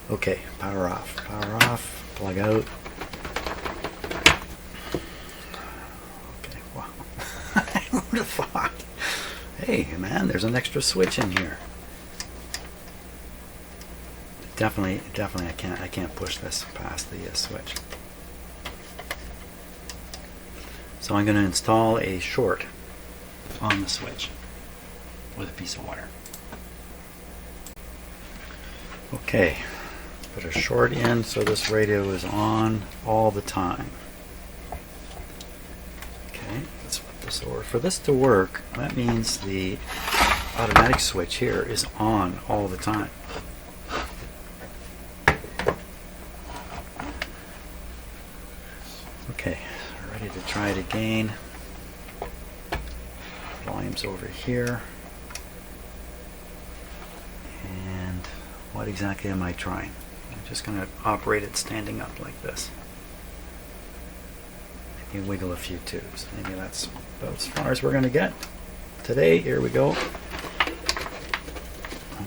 Okay, power off, plug out. Okay, wow. I would have thought, hey man, there's an extra switch in here. Definitely, I can't push this past the switch. So I'm going to install a short on the switch with a piece of wire. Okay, put a short in so this radio is on all the time. Okay, let's flip this over. For this to work, that means the automatic switch here is on all the time. Okay, ready to try it again. Volume's over here. And what exactly am I trying? I'm just going to operate it standing up like this. Maybe wiggle a few tubes. Maybe that's about as far as we're going to get today. Here we go.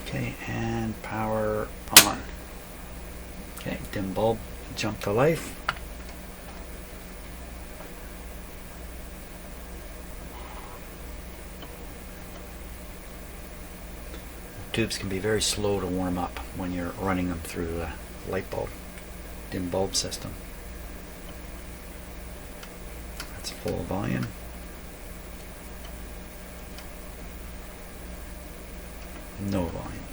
Okay, and power on. Okay, dim bulb, jump to life. Tubes can be very slow to warm up when you're running them through a light bulb, dim bulb system. That's full volume. No volume.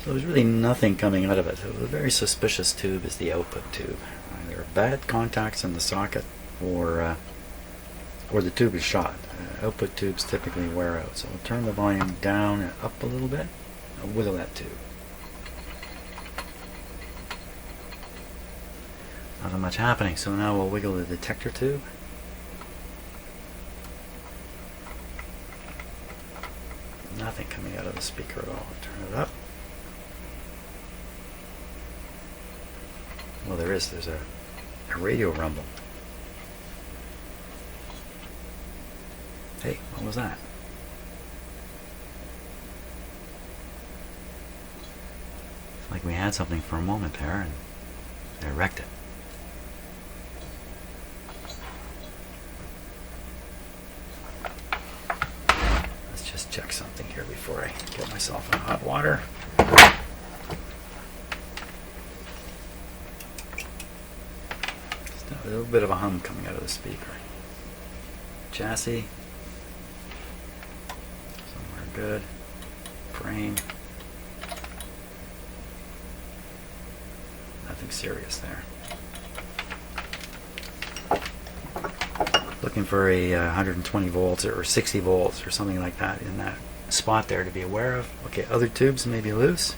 So there's really nothing coming out of it. So a very suspicious tube is the output tube. There are bad contacts in the socket, or the tube is shot. Output tubes typically wear out. So we'll turn the volume down and up a little bit. I'll wiggle that tube. Not much happening. So now we'll wiggle the detector tube. Nothing coming out of the speaker at all. Turn it up. Well, there's a radio rumble. Hey, what was that? It's like we had something for a moment there and I wrecked it. Let's just check something here before I get myself in hot water. Just a little bit of a hum coming out of the speaker. Chassis. Good. Frame. Nothing serious there. Looking for a 120 volts or 60 volts or something like that in that spot there to be aware of. Okay, other tubes may be loose.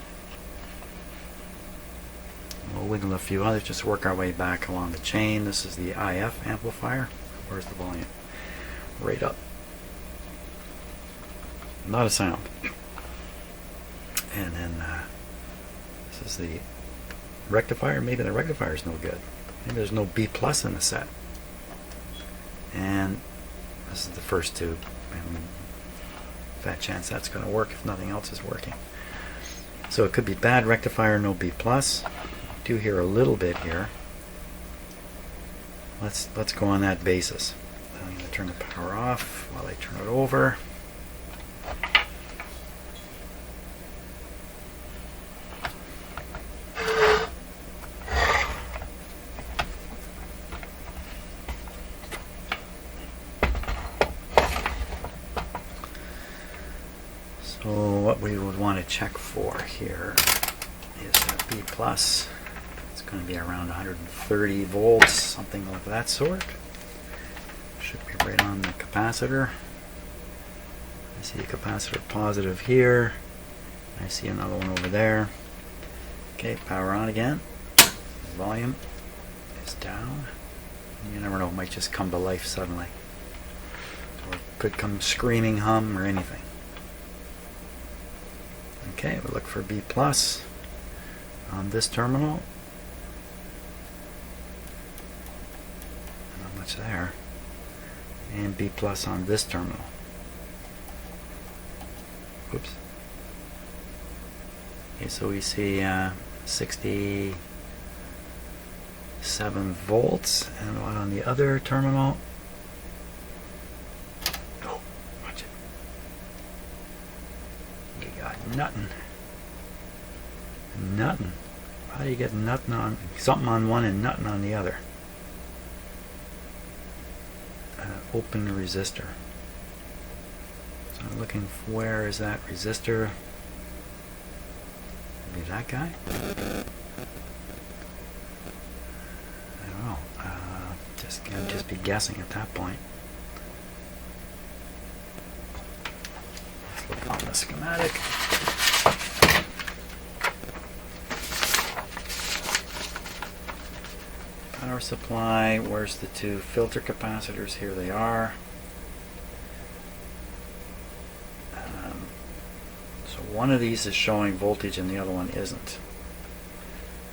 We'll wiggle a few others, just work our way back along the chain. This is the IF amplifier. Where's the volume? Right up. Not a sound. And then this is the rectifier. Maybe the rectifier is no good. Maybe there's no B plus in the set. And this is the first tube. And fat chance that's going to work if nothing else is working. So it could be bad rectifier, no B plus. Do hear a little bit here. Let's go on that basis. I'm going to turn the power off while I turn it over. So what we would want to check for here is that B plus. It's going to be around 130 volts, something of that sort. Should be right on the capacitor. I see a capacitor positive here. I see another one over there. Okay, power on again. Volume is down. You never know, it might just come to life suddenly. Or it could come screaming hum or anything. Okay, we'll look for B plus on this terminal. Not much there. And B plus on this terminal. Oops. Okay, so we see 67 volts, and what on the other terminal? Oh, watch it. You got nothing. Nothing. How do you get nothing on something on one and nothing on the other? Open resistor. So I'm looking for, where is that resistor? Maybe that guy? I don't know. I'd just be guessing at that point. Let's look on the schematic. Power supply, where's the two filter capacitors? Here they are. So one of these is showing voltage and the other one isn't.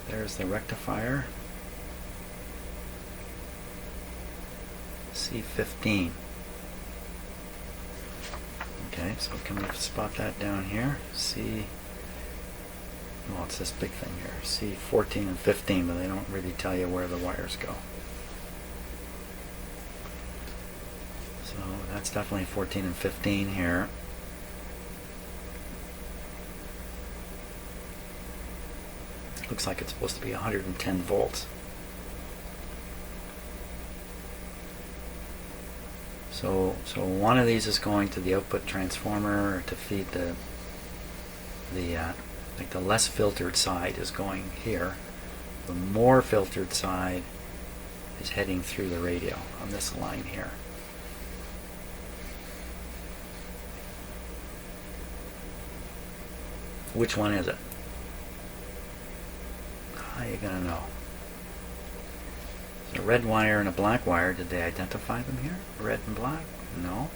There's the rectifier. C15. Okay, so can we spot that down here? Well, it's this big thing here, C14 and 15, but they don't really tell you where the wires go. So that's definitely 14 and 15 here. It looks like it's supposed to be 110 volts. So one of these is going to the output transformer to feed like the less filtered side is going here. The more filtered side is heading through the radio on this line here. Which one is it? How are you gonna know? There's a red wire and a black wire. Did they identify them here? Red and black? No.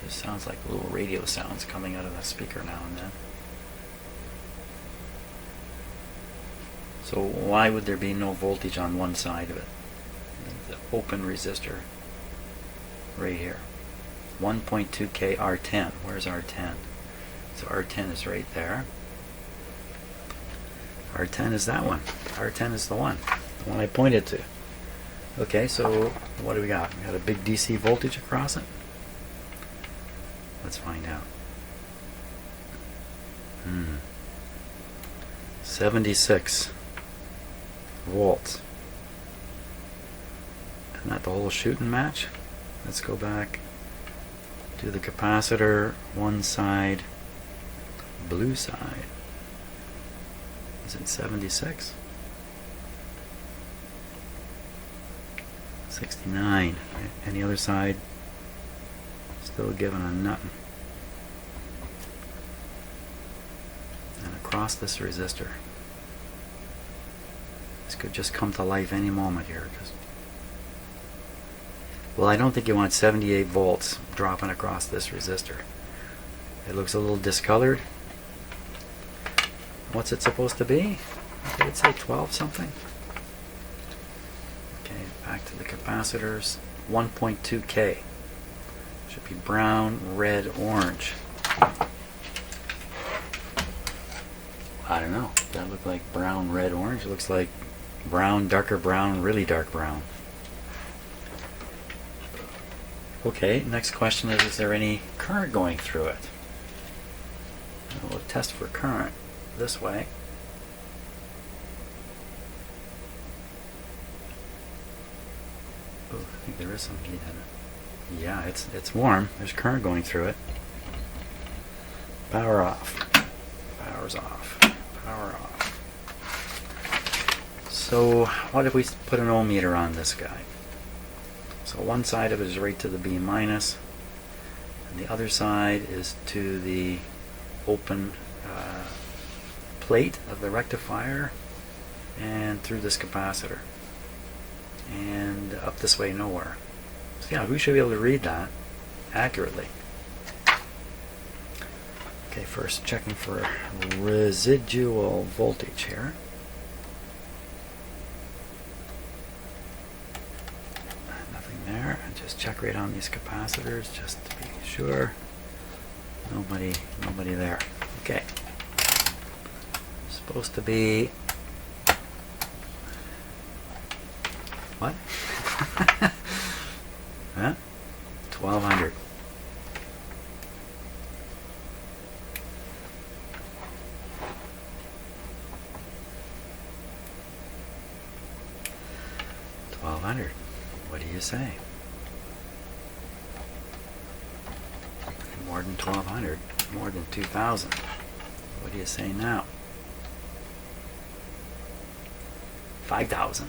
It sounds like little radio sounds coming out of the speaker now and then. So why would there be no voltage on one side of it? The open resistor right here. 1.2K R10. Where's R10? So R10 is right there. R10 is that one. R10 is the one I pointed to. Okay, so what do we got? We got a big DC voltage across it. Let's find out. 76 volts. Isn't that the whole shooting match? Let's go back to the capacitor. One side, blue side. Is it 76? 69. And the other side still giving a nothing. And across this resistor. This could just come to life any moment here. Well, I don't think you want 78 volts dropping across this resistor. It looks a little discolored. What's it supposed to be? Did it say 12 something? Okay, back to the capacitors. 1.2K. Should be brown, red, orange. I don't know. Does that look like brown, red, orange? It looks like brown, darker brown, really dark brown. Okay, next question is there any current going through it? We'll test for current this way. Oh, I think there is some heat in it. Yeah, it's warm. There's current going through it. Power off. Power's off. Power off. So what if we put an ohm meter on this guy? So one side of it is right to the B minus, and the other side is to the open plate of the rectifier and through this capacitor. And up this way nowhere. So yeah, we should be able to read that accurately. Okay, first checking for residual voltage here. Nothing there. And just check right on these capacitors just to be sure. Nobody there. Okay. Supposed to be what? Huh? 1200. What do you say? More than 1200, more than 2000. What do you say now? 5000.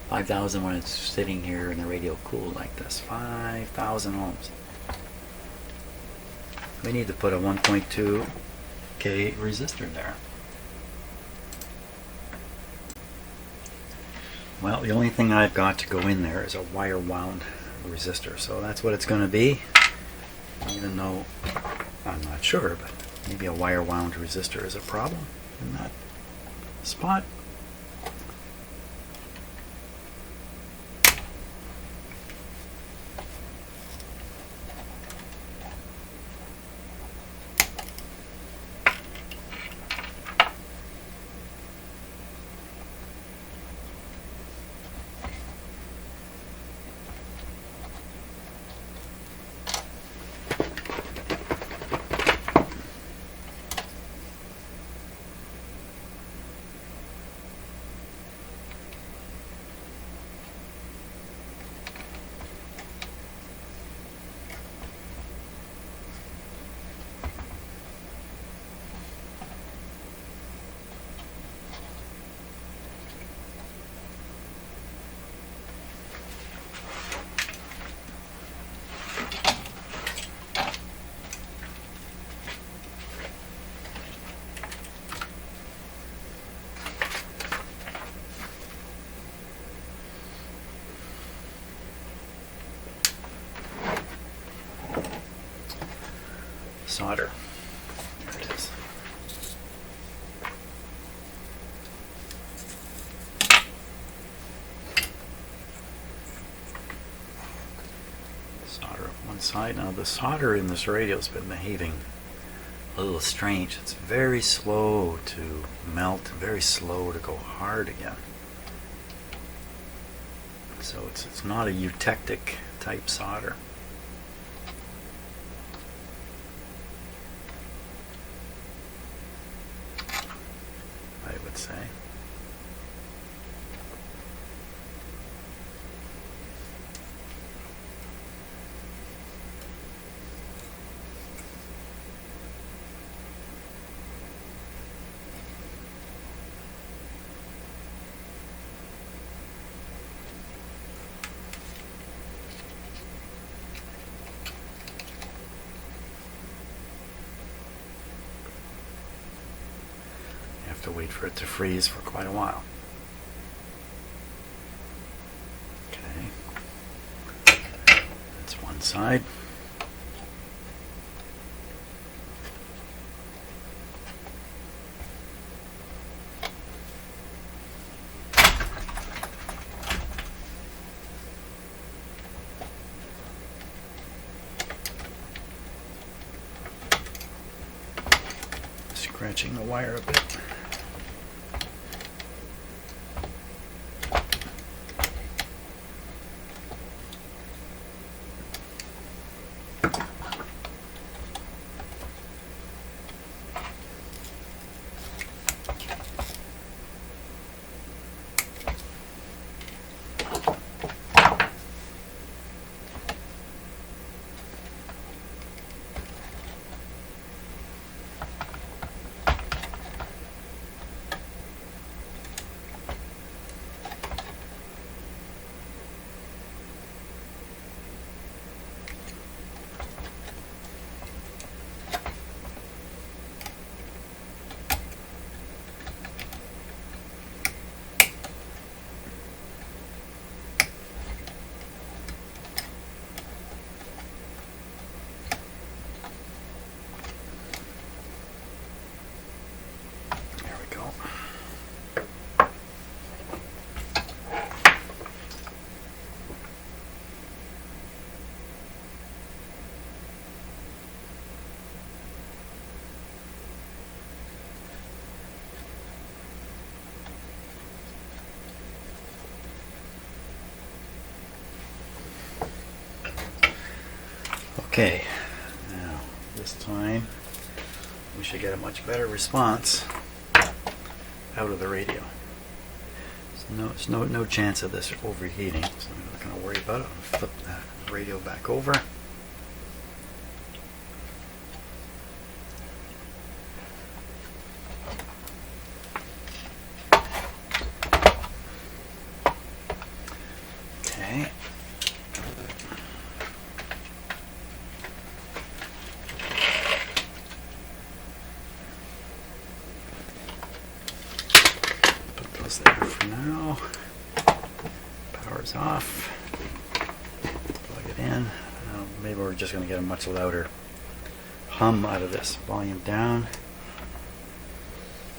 5000 when it's sitting here in the radio cooled like this. 5000 ohms. We need to put a 1.2K resistor there. Well, the only thing I've got to go in there is a wire wound resistor, so that's what it's going to be, even though I'm not sure, but maybe a wire wound resistor is a problem in that spot. Solder. There it is. Solder up one side. Now the solder in this radio has been behaving a little strange. It's very slow to melt, very slow to go hard again. So it's not a eutectic type solder. I would say. To wait for it to freeze for quite a while. Okay, that's one side. Scratching the wire a bit. Okay, now this time we should get a much better response out of the radio. There's no chance of this overheating, so I'm not going to worry about it. I'll flip the radio back over. Okay. Put those there for now. Power's off. Plug it in. Maybe we're just going to get a much louder hum out of this. Volume down.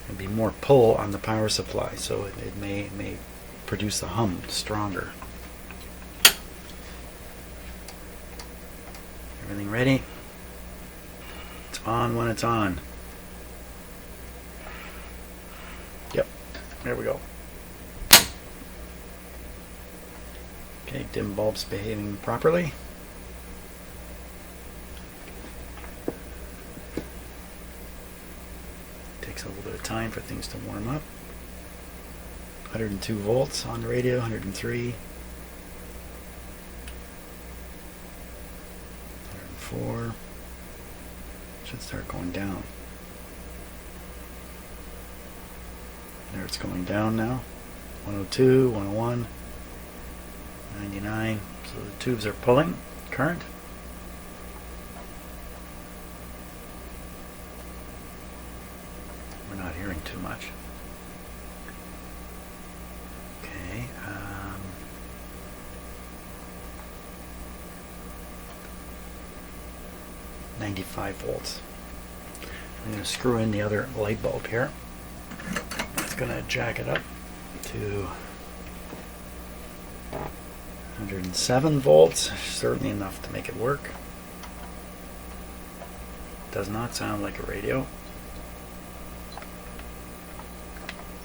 There'll be more pull on the power supply, so it may produce the hum stronger. Everything ready? It's on when it's on. Yep, there we go. Okay, dim bulb's behaving properly. Takes a little bit of time for things to warm up. 102 volts on the radio, 103. 104. Should start going down. There, it's going down now. 102, 101, 99. So the tubes are pulling current. We're not hearing too much. Okay. 95 volts. I'm going to screw in the other light bulb here. It's going to jack it up to 107 volts, certainly enough to make it work. Does not sound like a radio.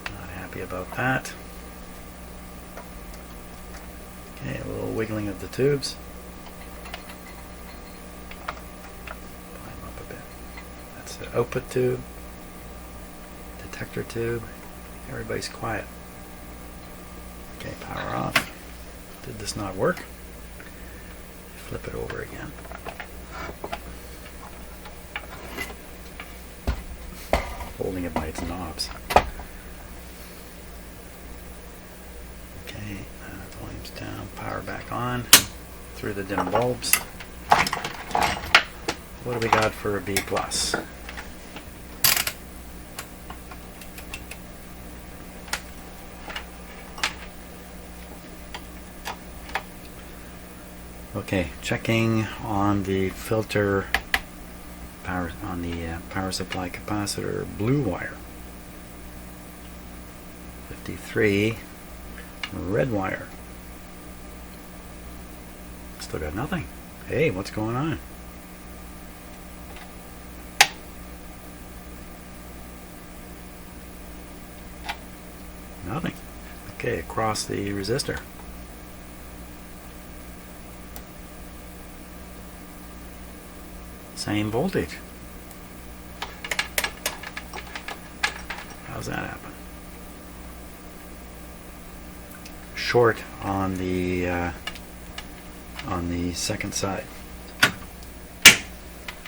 Not happy about that. Okay, a little wiggling of the tubes. The output tube, detector tube. Everybody's quiet. Okay, power off. Did this not work? Flip it over again. Holding it by its knobs. Okay, volume's down, power back on through the dim bulbs. What do we got for a B plus? Okay, checking on the filter power on the power supply capacitor blue wire. 53 red wire. Still got nothing. Hey, what's going on? Nothing. Okay, across the resistor. Same voltage. How's that happen? Short on the second side.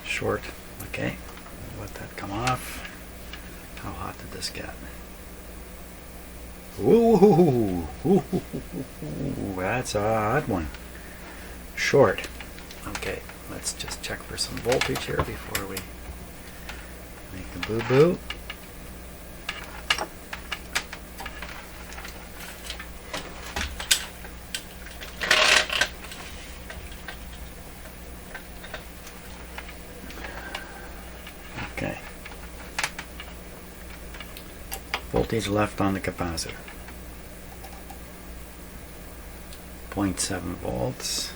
Short. Okay. Let that come off. How hot did this get? Ooh, that's a hot one. Short. Okay, let's just check for some voltage here before we make the boo-boo. Okay. Voltage left on the capacitor. 0.7 volts.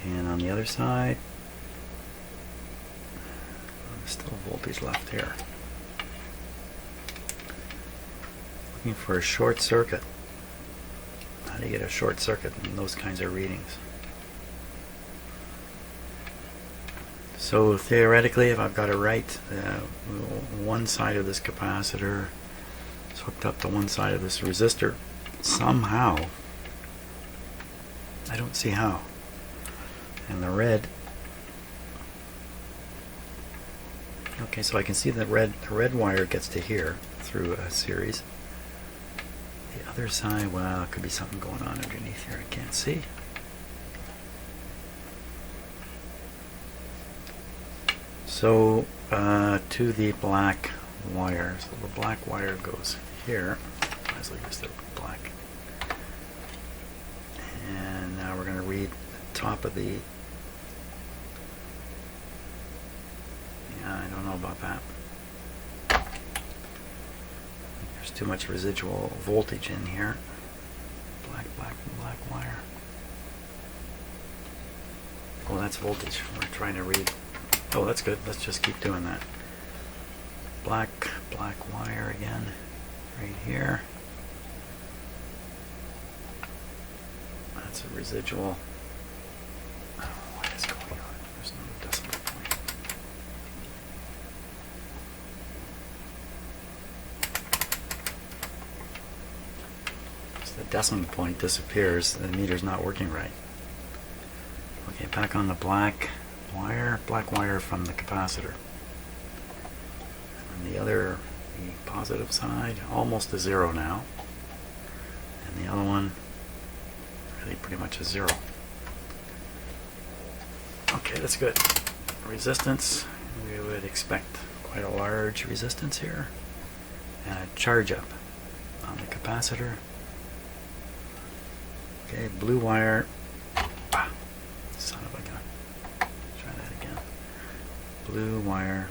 And on the other side, there's still voltage left here. Looking for a short circuit. How do you get a short circuit in those kinds of readings? So theoretically, if I've got it right, one side of this capacitor is hooked up to one side of this resistor somehow. I don't see how. And the red. Okay, so I can see the red wire gets to here through a series. The other side, well, it could be something going on underneath here I can't see. So to the black wire. So the black wire goes here. Might as well use the black. And now we're going to read the top of the. Yeah, I don't know about that. There's too much residual voltage in here. Black wire. Oh, that's voltage. We're trying to read. Oh, that's good. Let's just keep doing that. Black wire again, right here. That's a residual. Oh, what is going on? There's no decimal point. So the decimal point disappears. The meter's not working right. Okay, back on the black wire from the capacitor. And the positive side, almost a zero now. And the other one, really pretty much a zero. Okay, that's good. Resistance, we would expect quite a large resistance here. And a charge up on the capacitor. Okay, blue wire. Son of a gun. Try that again. Blue wire.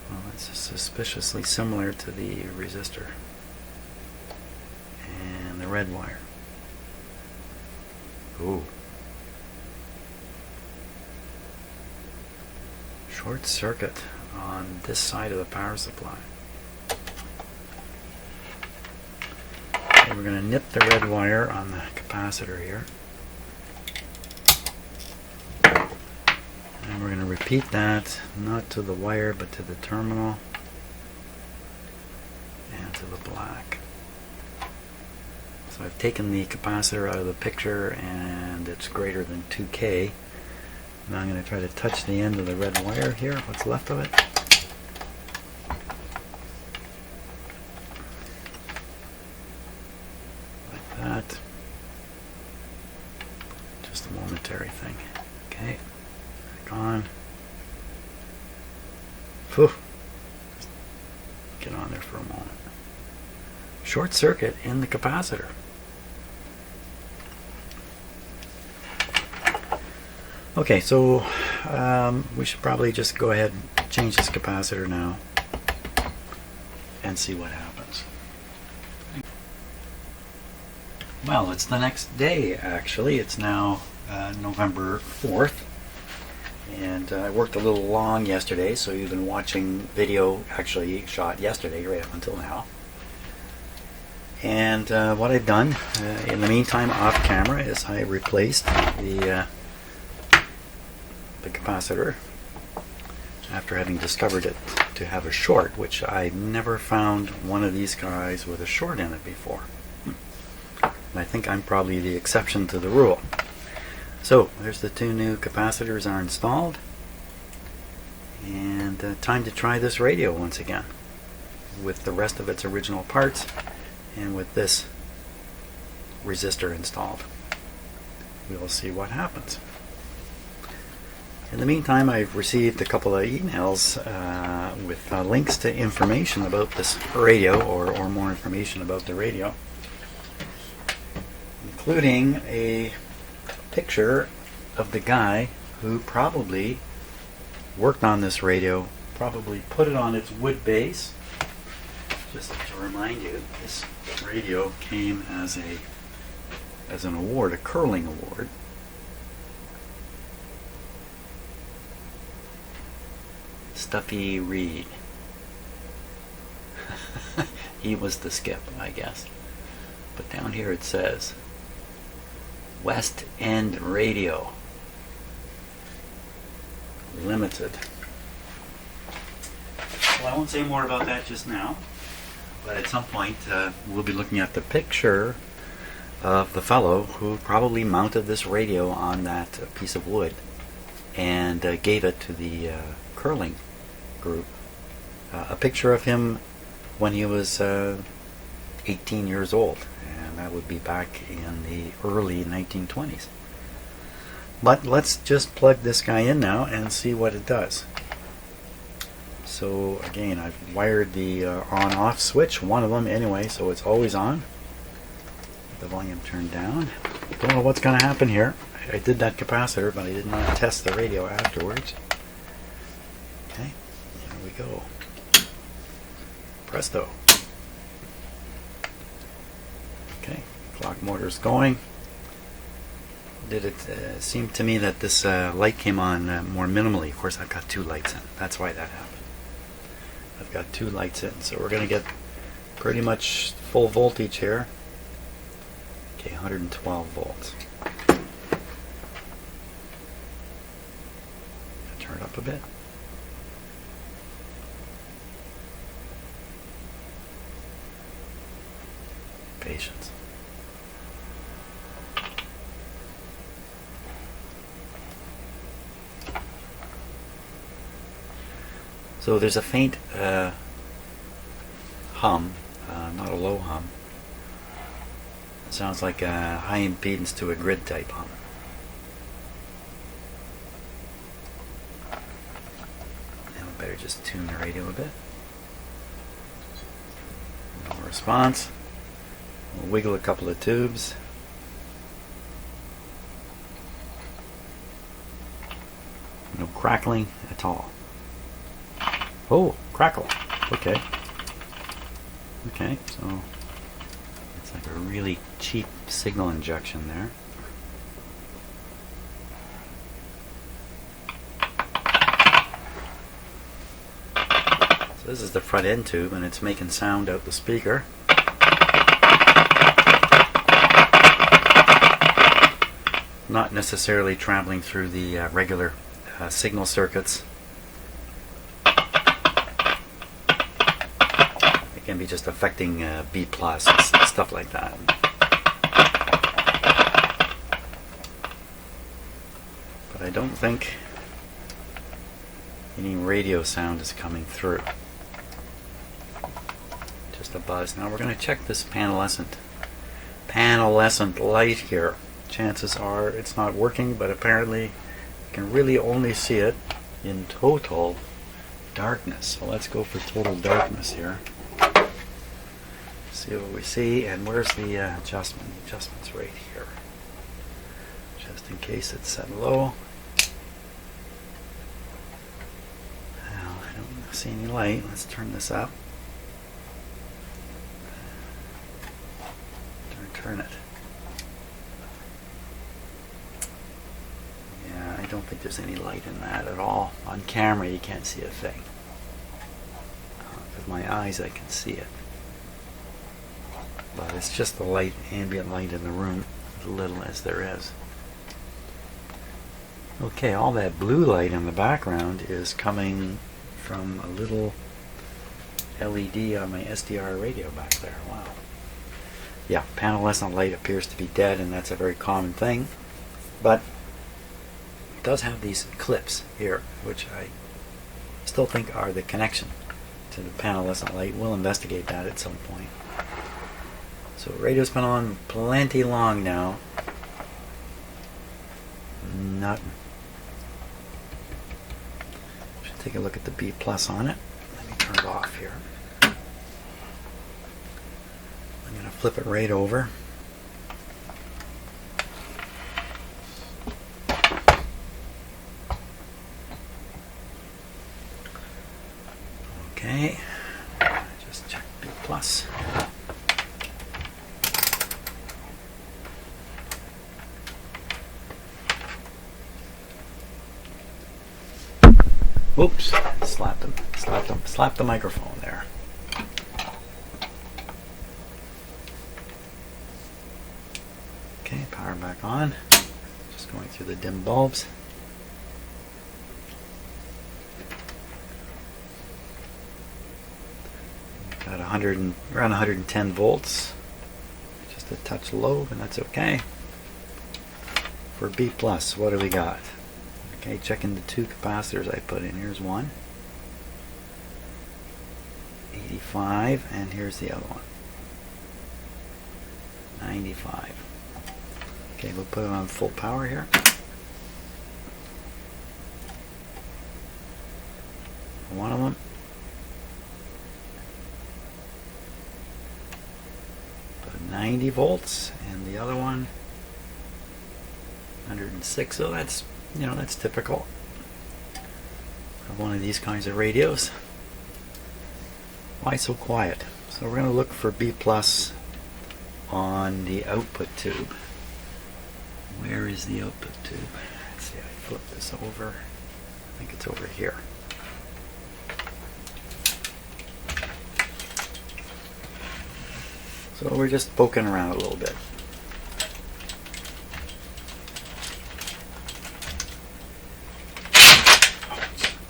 Well, it's suspiciously similar to the resistor. And the red wire. Ooh. Short circuit on this side of the power supply. We're going to nip the red wire on the capacitor here. And we're going to repeat that, not to the wire, but to the terminal and to the black. So I've taken the capacitor out of the picture and it's greater than 2K. Now I'm going to try to touch the end of the red wire here, what's left of it. That. Just a momentary thing. Okay. Back on. Phew. Just get on there for a moment. Short circuit in the capacitor. Okay, so we should probably just go ahead and change this capacitor now and see what happens. Well, it's the next day actually. It's now November 4th. And I worked a little long yesterday, so you've been watching video actually shot yesterday right up until now. And what I've done in the meantime off camera is I replaced the capacitor after having discovered it to have a short, which I never found one of these guys with a short in it before. And I think I'm probably the exception to the rule. So there's the two new capacitors are installed, and time to try this radio once again with the rest of its original parts and with this resistor installed. We'll see what happens. In the meantime, I've received a couple of emails with links to information about this radio, or more information about the radio, including a picture of the guy who probably worked on this radio, probably put it on its wood base. Just to remind you, this radio came as an award, a curling award. Stuffy Reed. He was the skip, I guess. But down here it says West End Radio Limited. Well, I won't say more about that just now, but at some point we'll be looking at the picture of the fellow who probably mounted this radio on that piece of wood and gave it to the curling group. A picture of him when he was 18 years old, and that would be back in the early 1920s. But let's just plug this guy in now and see what it does. So again, I've wired the on-off switch, one of them anyway, so it's always on. The volume turned down. Don't know what's going to happen here. I did that capacitor, but I did not test the radio afterwards. Okay, here we go. Presto. Okay, clock motor's going. Did it seem to me that this light came on more minimally? Of course, I've got two lights in. That's why that happened. I've got two lights in, so we're going to get pretty much full voltage here. Okay, 112 volts. Turn it up a bit. Patience. So there's a faint hum, not a low hum. It sounds like a high impedance to a grid type hum. Now we better just tune the radio a bit. No response. We'll wiggle a couple of tubes. No crackling at all. Oh, crackle. Okay. Okay, so it's like a really cheap signal injection there. So this is the front end tube, and it's making sound out the speaker. Not necessarily traveling through the regular signal circuits. It can be just affecting B plus and stuff like that. But I don't think any radio sound is coming through. Just a buzz. Now we're going to check this panelescent light here. Chances are it's not working, but apparently you can really only see it in total darkness. So let's go for total darkness here. See what we see, and where's the adjustment? The adjustment's right here. Just in case it's set low. Now, I don't see any light. Let's turn this up. Turn it. Yeah, I don't think there's any light in that at all. On camera, you can't see a thing. With my eyes, I can see it. But it's just the light, ambient light in the room, as little as there is. Okay, all that blue light in the background is coming from a little LED on my SDR radio back there. Wow. Yeah, panelescent light appears to be dead, and that's a very common thing. But it does have these clips here, which I still think are the connection to the panelescent light. We'll investigate that at some point. So radio's been on plenty long now. Nothing. Should take a look at the B plus on it. Let me turn it off here. I'm going to flip it right over. Okay. Just check B plus. Whoops, slapped the microphone there. power back on. Just going through the dim bulbs. Got around 110 volts. Just a touch low, but that's okay. For B plus, what do we got? Okay, checking the two capacitors I put in. Here's one. 85, and here's the other one. 95. Okay, we'll put it on full power here. One of them. Put 90 volts, and the other one 106. So that's, that's typical of one of these kinds of radios. Why so quiet? So we're going to look for B plus on the output tube. Where is the output tube? Let's see, I flip this over. I think it's over here. So we're just poking around a little bit.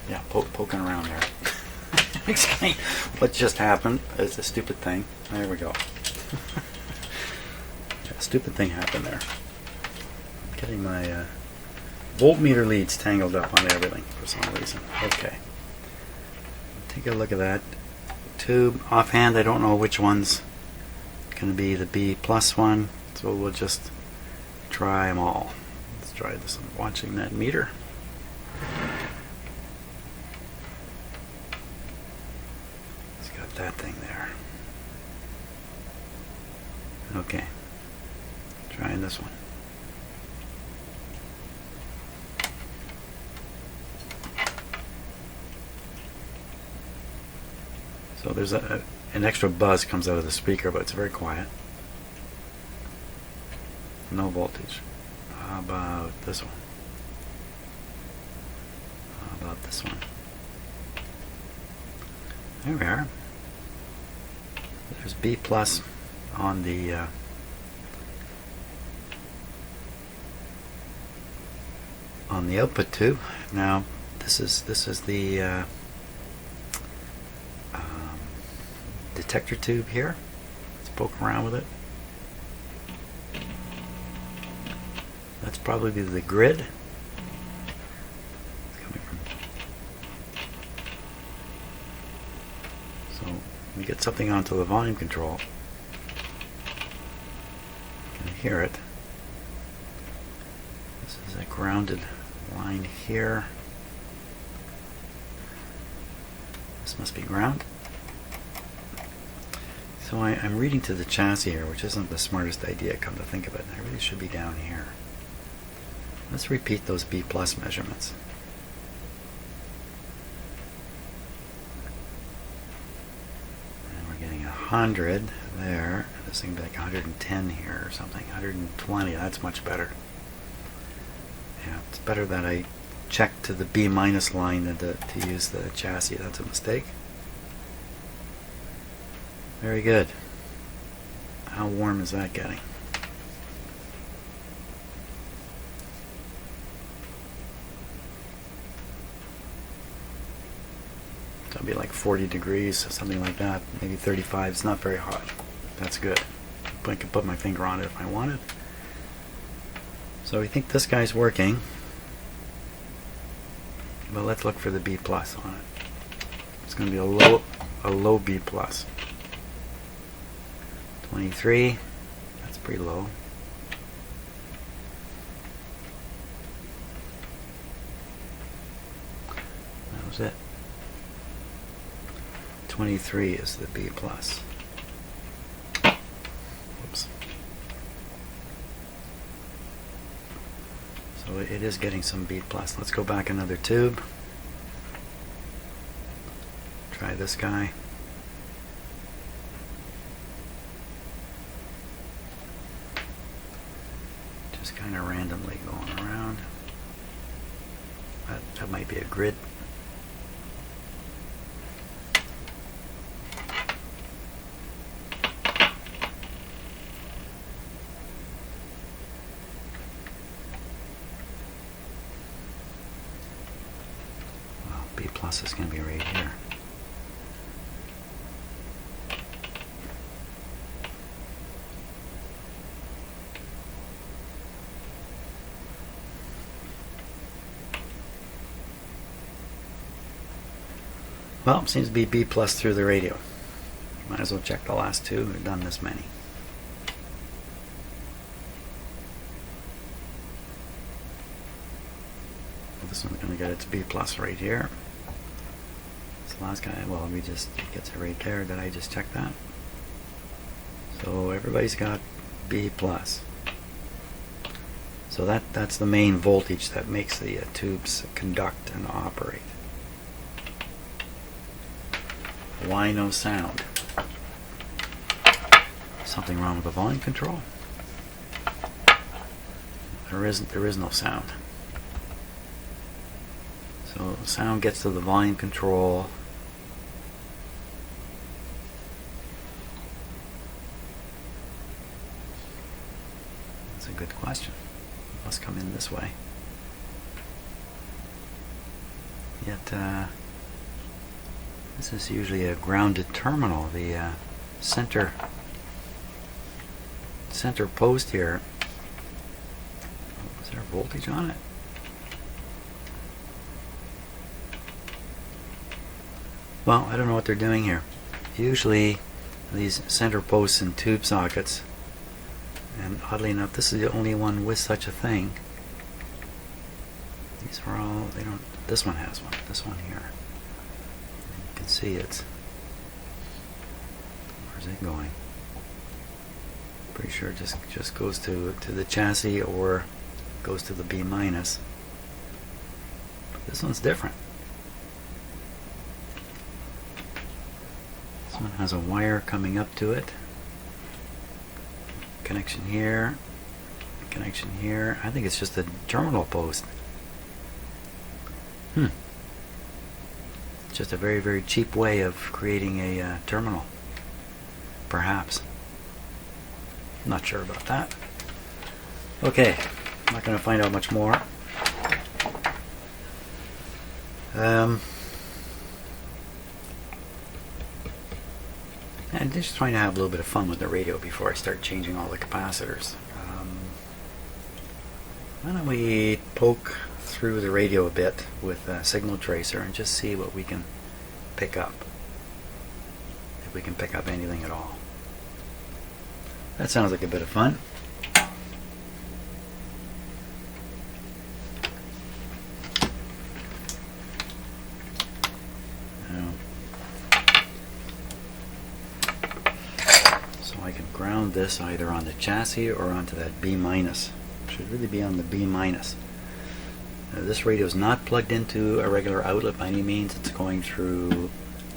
Yeah, poking around there. Explain what just happened. It's a stupid thing. There we go. A stupid thing happened there. I'm getting my voltmeter leads tangled up on everything for some reason. Okay. Take a look at that tube. Offhand, I don't know which one's going to be the B plus one, so we'll just try them all. Let's try this. I'm watching that meter. That thing there. Okay. Trying this one. So there's an extra buzz comes out of the speaker, but it's very quiet. No voltage. How about this one? How about this one? There we are. There's B plus on the output tube. Now this is the detector tube here. Let's poke around with it. That's probably the grid. It's coming from. So we get something onto the volume control. You can hear it. This is a grounded line here. This must be ground. So I'm reading to the chassis here, which isn't the smartest idea, come to think of it. I really should be down here. Let's repeat those B plus measurements. And we're getting 100 there. This thing be like 110 here or something. 120, that's much better. Yeah, it's better that I check to the B minus line than to use the chassis. That's a mistake. Very good. How warm is that getting? That'll be like 40 degrees, something like that. Maybe 35. It's not very hot. That's good. I can put my finger on it if I wanted. So we think this guy's working. But let's look for the B plus on it. It's going to be a low B plus. 23. That's pretty low. That was it. 23 is the B plus. Whoops. So it is getting some B plus. Let's go back another tube. Try this guy. Just kind of randomly going around. That might be a grid. plus is going to be right here. Well, it seems to be B plus through the radio. Might as well check the last two. We've done this many. This one's going to get its B plus right here. This last guy, well, we just gets it right there. Did I just check that? So everybody's got B plus. So that's the main voltage that makes the tubes conduct and operate. Why no sound? Something wrong with the volume control? There is no sound. So the sound gets to the volume control. That's a good question. It must come in this way. Yet this is usually a grounded terminal. The center post here. Is there voltage on it? Well, I don't know what they're doing here. Usually these center posts and tube sockets, and oddly enough this is the only one with such a thing. These are all, they don't, this one has one, this one here. You can see it's, where's it going? Pretty sure it just goes to the chassis or goes to the B minus. But this one's different. This one has a wire coming up to it. Connection here. Connection here. I think it's just a terminal post. It's just a very, very cheap way of creating a terminal. Perhaps. I'm not sure about that. Okay, I'm not going to find out much more. And just trying to have a little bit of fun with the radio before I start changing all the capacitors. Why don't we poke through the radio a bit with a signal tracer and just see what we can pick up. If we can pick up anything at all. That sounds like a bit of fun. So I can ground this either on the chassis or onto that B minus. Should really be on the B minus. This radio is not plugged into a regular outlet by any means. It's going through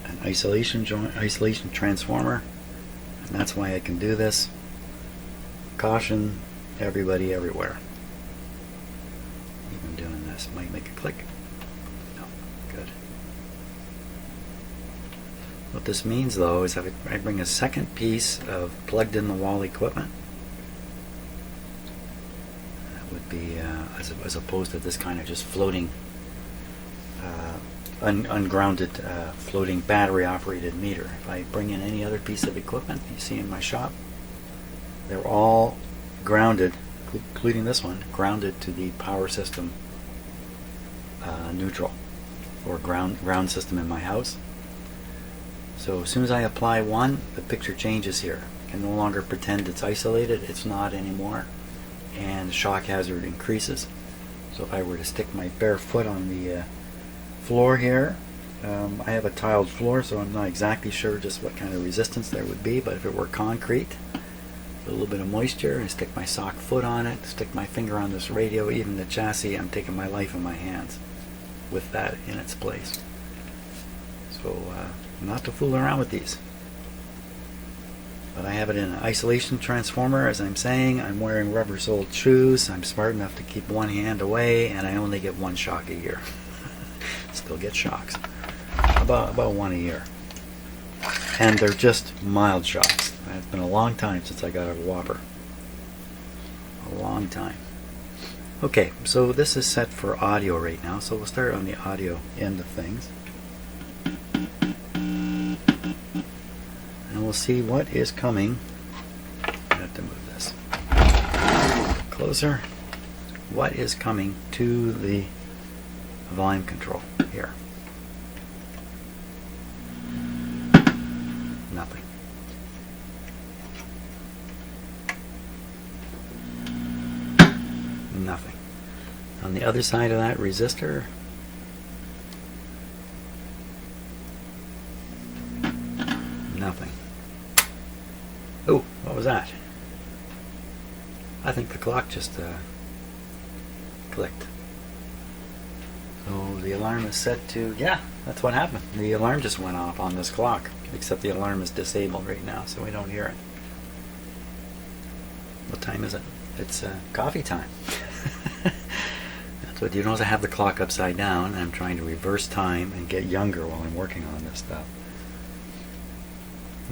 an isolation transformer, and that's why I can do this. Caution, everybody everywhere. Even doing this might make a click. No, good. What this means though is that I bring a second piece of plugged in the wall equipment. That would be as opposed to this kind of just floating ungrounded floating battery operated meter. If I bring in any other piece of equipment you see in my shop, they're all grounded, including this one, grounded to the power system neutral or ground system in my house. So as soon as I apply one, the picture changes here. I can no longer pretend it's isolated, it's not anymore, and the shock hazard increases. So if I were to stick my bare foot on the floor here, I have a tiled floor, so I'm not exactly sure just what kind of resistance there would be, but if it were concrete, a little bit of moisture, and stick my sock foot on it, stick my finger on this radio, even the chassis, I'm taking my life in my hands with that in its place. So not to fool around with these. But I have it in an isolation transformer, as I'm saying. I'm wearing rubber-soled shoes. I'm smart enough to keep one hand away, and I only get one shock a year. Still get shocks. About one a year. And they're just mild shocks. It's been a long time since I got a whopper. A long time. Okay, so this is set for audio right now, so we'll start on the audio end of things. we'll see what is coming. I have to move this closer. What is coming to the volume control here? Nothing. Nothing. On the other side of that resistor, nothing. Oh, what was that? I think the clock just clicked. So the alarm is set to, yeah, that's what happened. The alarm just went off on this clock, except the alarm is disabled right now, so we don't hear it. What time is it? It's coffee time. That's what you notice. I have the clock upside down, and I'm trying to reverse time and get younger while I'm working on this stuff.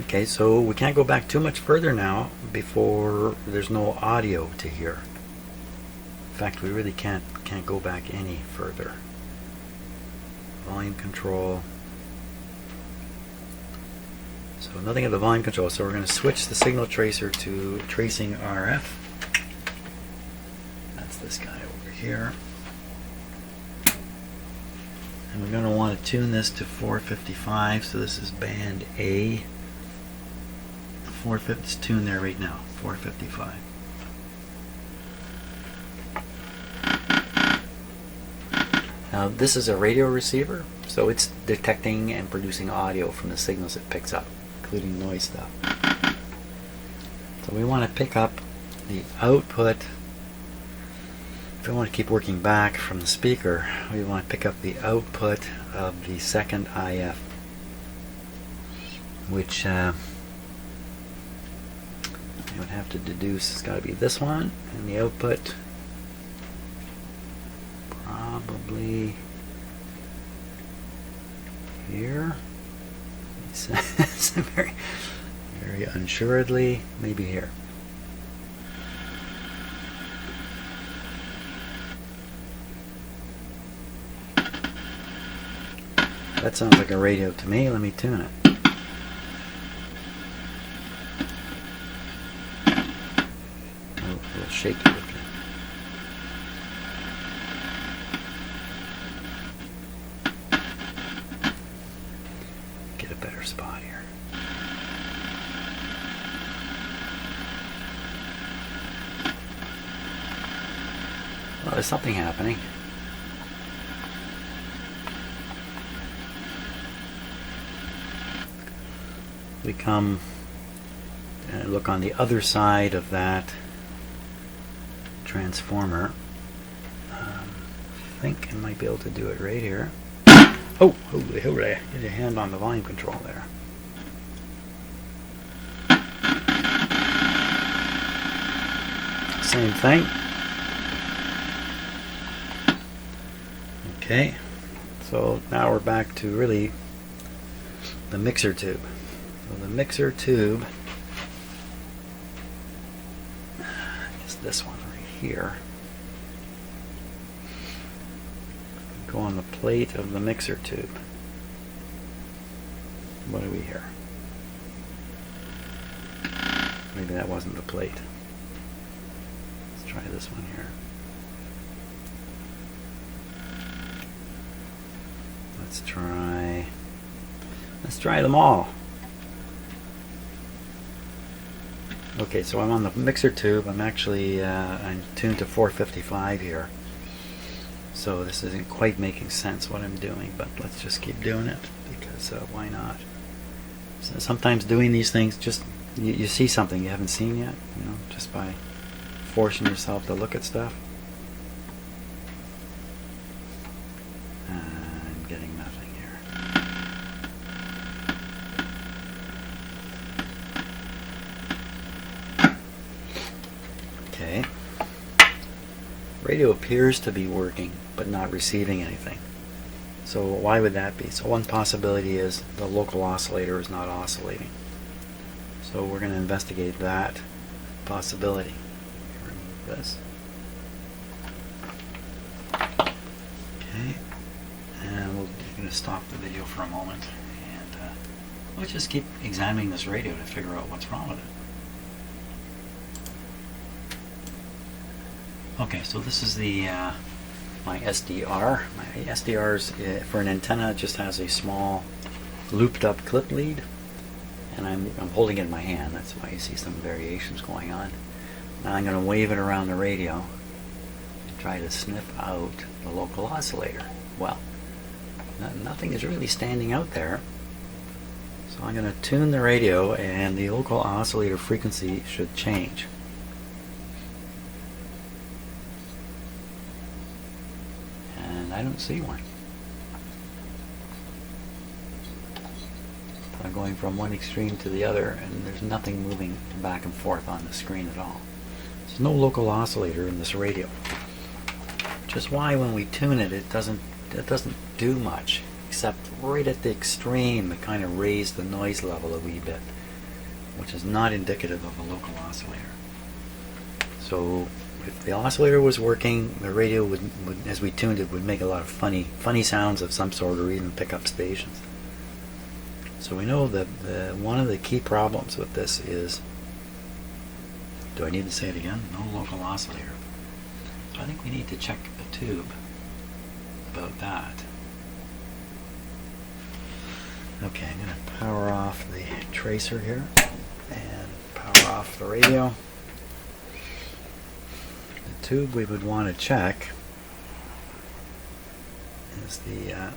Okay, so we can't go back too much further now before there's no audio to hear. In fact, we really can't go back any further. Volume control. So nothing at the volume control. So we're going to switch the signal tracer to tracing RF. That's this guy over here. And we're going to want to tune this to 455. So this is band A. 450 is tuned there right now. 455. Now this is a radio receiver, so it's detecting and producing audio from the signals it picks up, including noise stuff. So we want to pick up the output. If we want to keep working back from the speaker, we want to pick up the output of the second IF, which I would have to deduce it's got to be this one, and the output probably here. It's very, very unsuredly, maybe here. That sounds like a radio to me. Let me tune it. A little shaky looking. Get a better spot here. Well, there's something happening. We come and look on the other side of that transformer. I think I might be able to do it right here. Oh, holy, holy. Get your hand on the volume control there. Same thing. Okay, so now we're back to really the mixer tube. So the mixer tube is this one right here. Go on the plate of the mixer tube. What do we hear? Maybe that wasn't the plate. Let's try this one here. Let's try them all. Okay, so I'm on the mixer tube. I'm actually I'm tuned to 455 here. So this isn't quite making sense what I'm doing, but let's just keep doing it because why not? So sometimes doing these things, just you see something you haven't seen yet, you know, just by forcing yourself to look at stuff. I'm getting nothing here. Okay. Radio appears to be working, but not receiving anything. So why would that be? So one possibility is the local oscillator is not oscillating. So we're going to investigate that possibility. Remove this. Okay. And we're going to stop the video for a moment and Let's just keep examining this radio to figure out what's wrong with it. Okay, so this is the my SDR. My SDR's for an antenna just has a small looped up clip lead, and I'm holding it in my hand. That's why you see some variations going on. Now I'm going to wave it around the radio and try to sniff out the local oscillator. Well, nothing is really standing out there. So I'm going to tune the radio, and the local oscillator frequency should change. And I don't see one. I'm going from one extreme to the other, and there's nothing moving back and forth on the screen at all. There's no local oscillator in this radio, which is why when we tune it, it doesn't do much, except right at the extreme it kind of raised the noise level a wee bit, which is not indicative of a local oscillator. So if the oscillator was working, the radio would, as we tuned it, would make a lot of funny sounds of some sort, or even pick up stations. So we know that one of the key problems with this is, do I need to say it again? No local oscillator. So I think we need to check the tube about that. Okay, I'm going to power off the tracer here and power off the radio. The tube we would want to check is the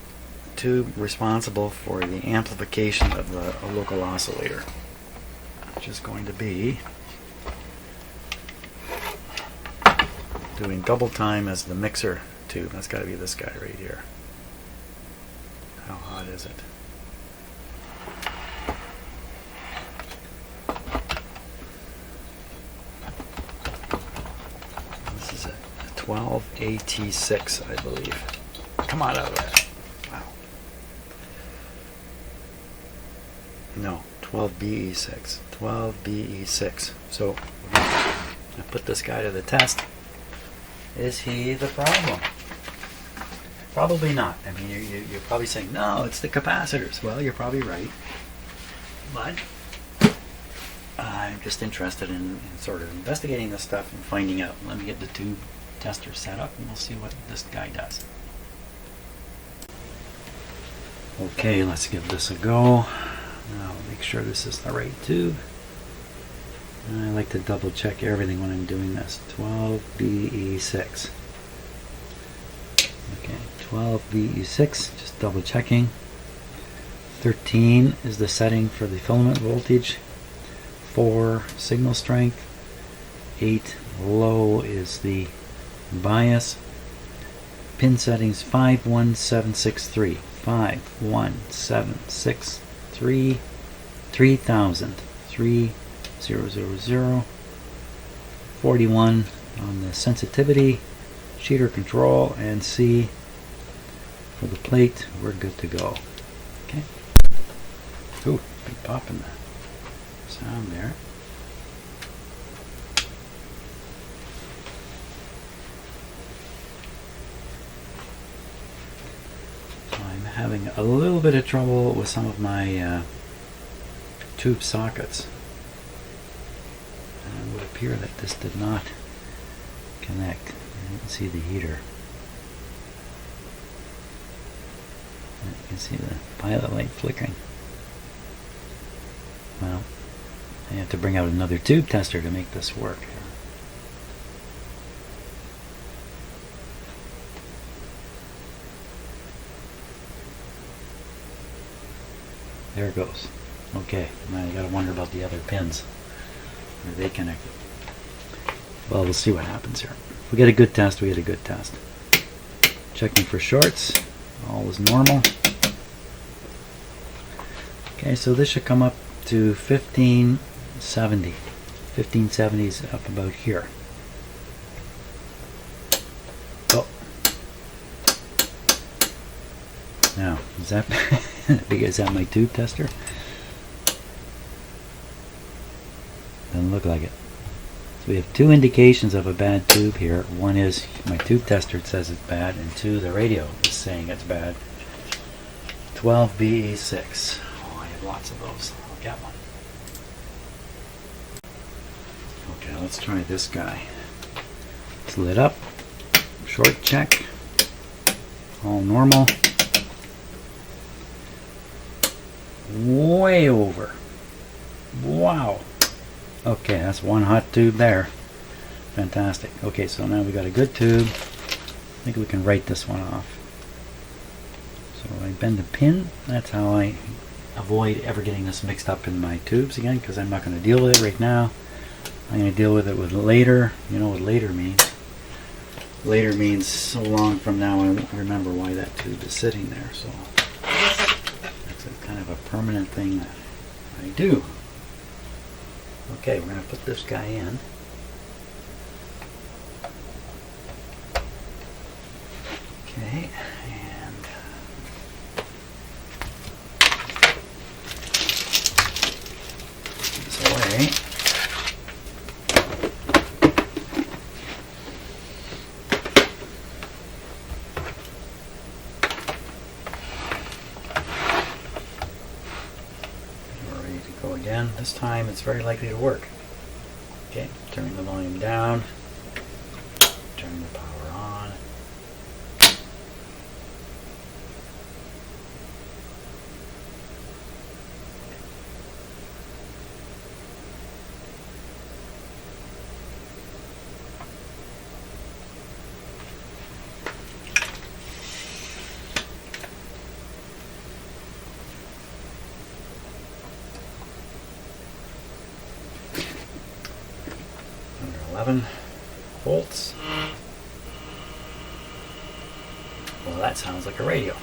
tube responsible for the amplification of the local oscillator, which is going to be doing double time as the mixer tube. That's got to be this guy right here. How hot is it? This is a 12AT6, I believe. Come on out of there. Wow. No, 12BE6. 12BE6. So I put this guy to the test. Is he the problem? Probably not. I mean, you're probably saying, no, it's the capacitors. Well, you're probably right. But I'm just interested in sort of investigating this stuff and finding out. Let me get the tube tester set up, and we'll see what this guy does. Okay, let's give this a go. Now, make sure this is the right tube. I like to double check everything when I'm doing this. 12BE6. Okay, 12BE6, just double checking. 13 is the setting for the filament voltage. 4 signal strength. 8 low is the bias. Pin settings 51763. 51763. 3000. 3000. 41 on the sensitivity, cheater control, and C for the plate. We're good to go. Okay. Ooh, big pop in the sound there. So I'm having a little bit of trouble with some of my tube sockets. It would appear that this did not connect. You can see the heater. You can see the pilot light flickering. Well, I have to bring out another tube tester to make this work. There it goes. Okay, now you gotta wonder about the other pins. Are they connected? Well, we'll see what happens here. If we get a good test, we get a good test. Checking for shorts. All is normal. Okay, so this should come up to 1570. 1570 is up about here. Oh. Now, is that is that my tube tester? Doesn't look like it. So we have two indications of a bad tube here. One is my tube tester says it's bad, and two, the radio is saying it's bad. 12BE6. Oh, I have have lots of those. I'll get one. Okay, let's try this guy. It's lit up. Short check. All normal. Way over. Wow. Okay, that's one hot tube there. Fantastic. Okay, so now we got a good tube. I think we can write this one off. So I bend the pin. That's how I avoid ever getting this mixed up in my tubes again, because I'm not going to deal with it right now. I'm going to deal with it with later. You know what later means. Later means so long from now I won't remember why that tube is sitting there. So that's a kind of a permanent thing that I do. Okay, we're going to put this guy in. Okay, and put this away. We're ready to go again. This time it's very likely to work. Okay, turn the volume down, turn the power on. Under 11 volts. Well, that sounds like a radio.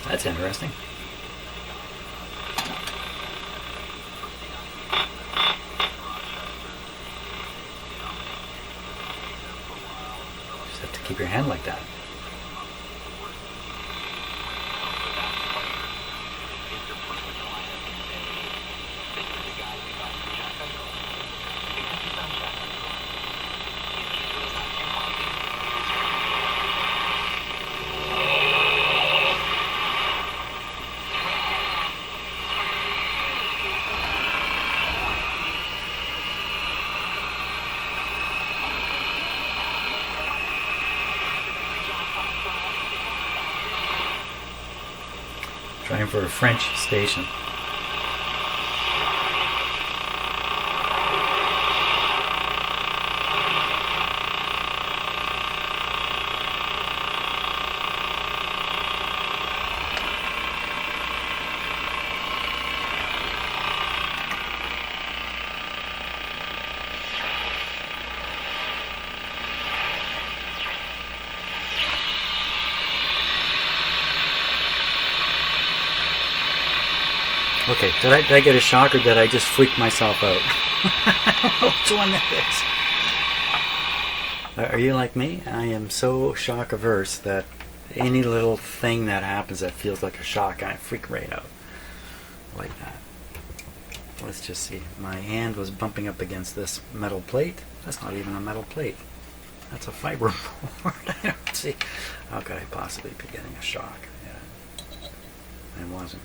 That's interesting. Just have to keep your hand like that. Trying for a French station. Okay, did I get a shock or did I just freak myself out? I don't know which one that is. Are you like me? I am so shock averse that any little thing that happens that feels like a shock, I freak right out. Like that. Let's just see. My hand was bumping up against this metal plate. That's not even a metal plate. That's a fiber board. I don't see. How could I possibly be getting a shock? Yeah. I wasn't.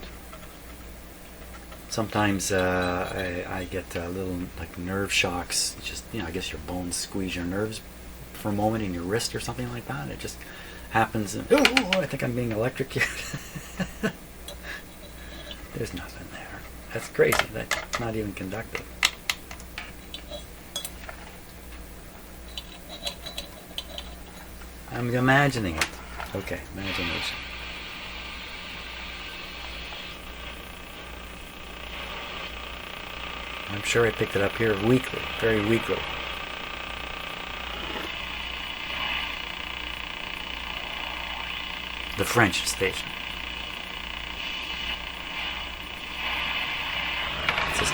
Sometimes I get little like nerve shocks. Just, you know, I guess your bones squeeze your nerves for a moment in your wrist or something like that. It just happens. And, oh, I think I'm being electrocuted. There's nothing there. That's crazy. That's not even conductive. I'm imagining it. Okay, imagination. I'm sure I picked it up here weakly, very weakly. The French station.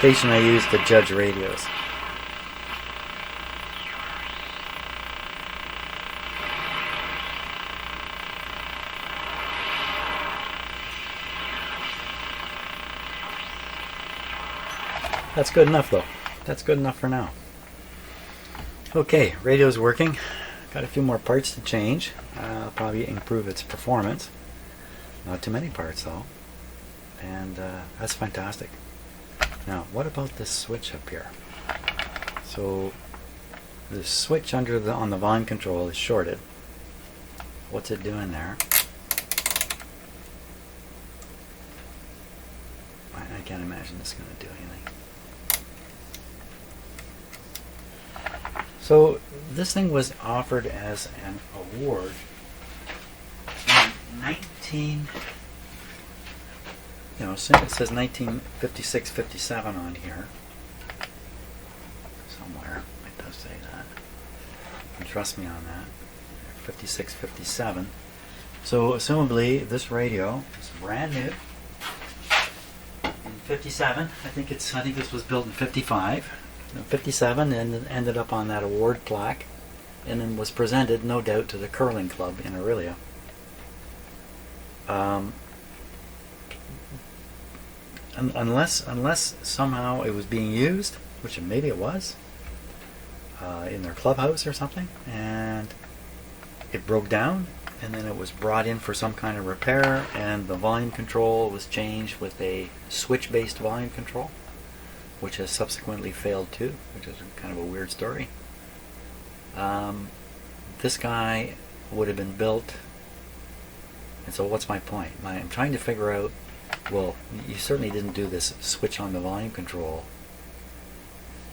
station I use to judge radios. That's good enough though. That's good enough for now. Okay, radio's working. Got a few more parts to change. I'll probably improve its performance. Not too many parts though. And that's fantastic. Now, what about this switch up here? So, the switch on the volume control is shorted. What's it doing there? I can't imagine this is going to do anything. So this thing was offered as an award in it says 1956-57 on here. Somewhere it does say that. And trust me on that. 56-57. So assumably this radio is brand new. In 57, I think this was built in 55. 57 and ended up on that award plaque, and then was presented, no doubt, to the curling club in Aurelia. Unless somehow it was being used, which maybe it was, in their clubhouse or something, and it broke down, and then it was brought in for some kind of repair, and the volume control was changed with a switch-based volume control, which has subsequently failed too, which is kind of a weird story. This guy would have been built, and so what's my point? I'm trying to figure out, well, you certainly didn't do this switch on the volume control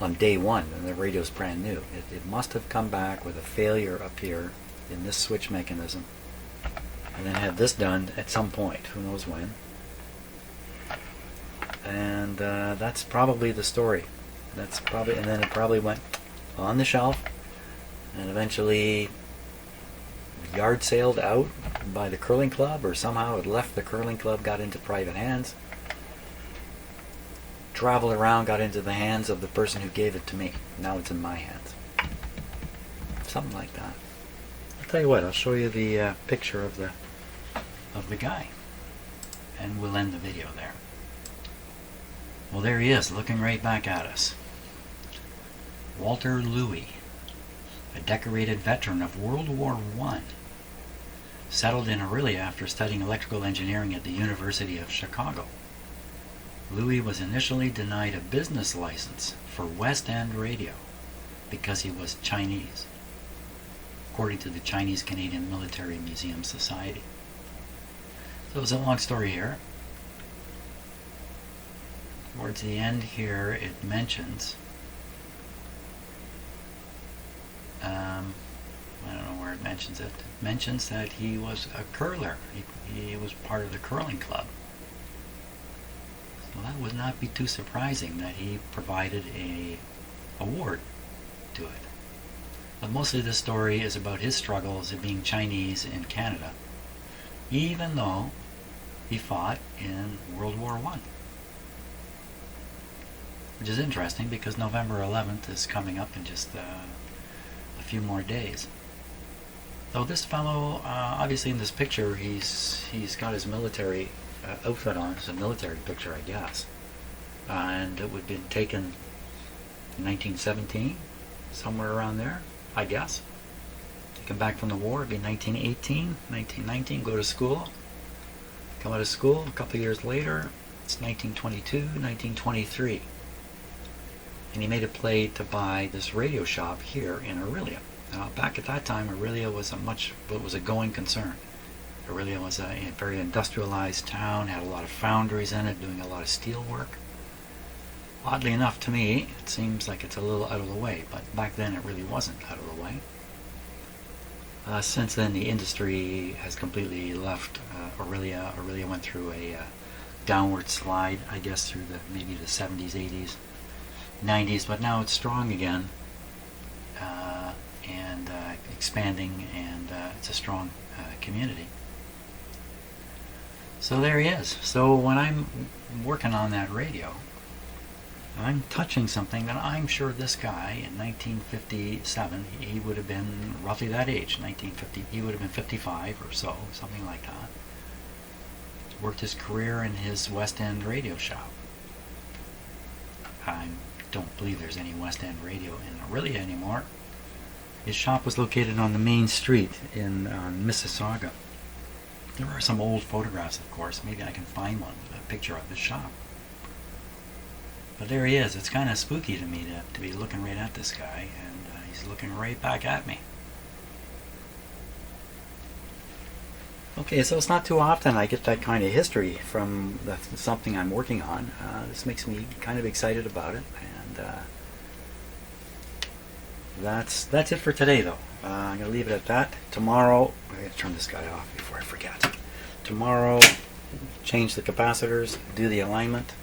on day one, and the radio's brand new. It must have come back with a failure up here in this switch mechanism, and then had this done at some point, who knows when. And that's probably the story. And then it probably went on the shelf, and eventually yard sailed out by the curling club, or somehow it left the curling club, got into private hands, traveled around, got into the hands of the person who gave it to me. Now it's in my hands. Something like that. I'll tell you what, I'll show you the picture of the guy, and we'll end the video there. Well, there he is, looking right back at us. Walter Louis, a decorated veteran of World War I, settled in Aurelia after studying electrical engineering at the University of Chicago. Louis was initially denied a business license for West End Radio because he was Chinese, according to the Chinese Canadian Military Museum Society. So it's a long story here. Towards the end here, it mentions, I don't know where it mentions it. It mentions that he was a curler. He was part of the curling club. So that would not be too surprising that he provided a award to it. But mostly the story is about his struggles of being Chinese in Canada, even though he fought in World War I. Which is interesting because November 11th is coming up in just a few more days. Though this fellow, obviously in this picture, he's got his military outfit on. It's a military picture, I guess. And it would have been taken in 1917, somewhere around there, I guess. Taken back from the war, it'd be 1918, 1919, go to school. Come out of school, a couple of years later, it's 1922, 1923. And he made a play to buy this radio shop here in Aurelia. Now, back at that time, Aurelia was a going concern. Aurelia was a very industrialized town, had a lot of foundries in it, doing a lot of steel work. Oddly enough, to me, it seems like it's a little out of the way, but back then it really wasn't out of the way. Since then, the industry has completely left Aurelia. Aurelia went through a downward slide, I guess, through maybe the 70s, 80s. 90s, but now it's strong again, and expanding, and it's a strong community. So there he is. So when I'm working on that radio, I'm touching something that I'm sure this guy in 1957, he would have been roughly that age, 1950, he would have been 55 or so, something like that. Worked his career in his West End radio shop. I don't believe there's any West End radio in Aurelia anymore. His shop was located on the main street in Mississauga. There are some old photographs, of course. Maybe I can find one with a picture of his shop. But there he is. It's kind of spooky to me to be looking right at this guy, and he's looking right back at me. Okay, so it's not too often I get that kind of history from something I'm working on. This makes me kind of excited about it, and that's it for today, though. I'm going to leave it at that. Tomorrow, I'm going to turn this guy off before I forget. Tomorrow, change the capacitors, do the alignment,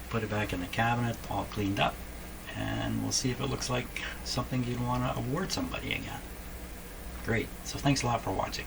put it back in the cabinet, all cleaned up, and we'll see if it looks like something you'd want to award somebody again. Great. So thanks a lot for watching.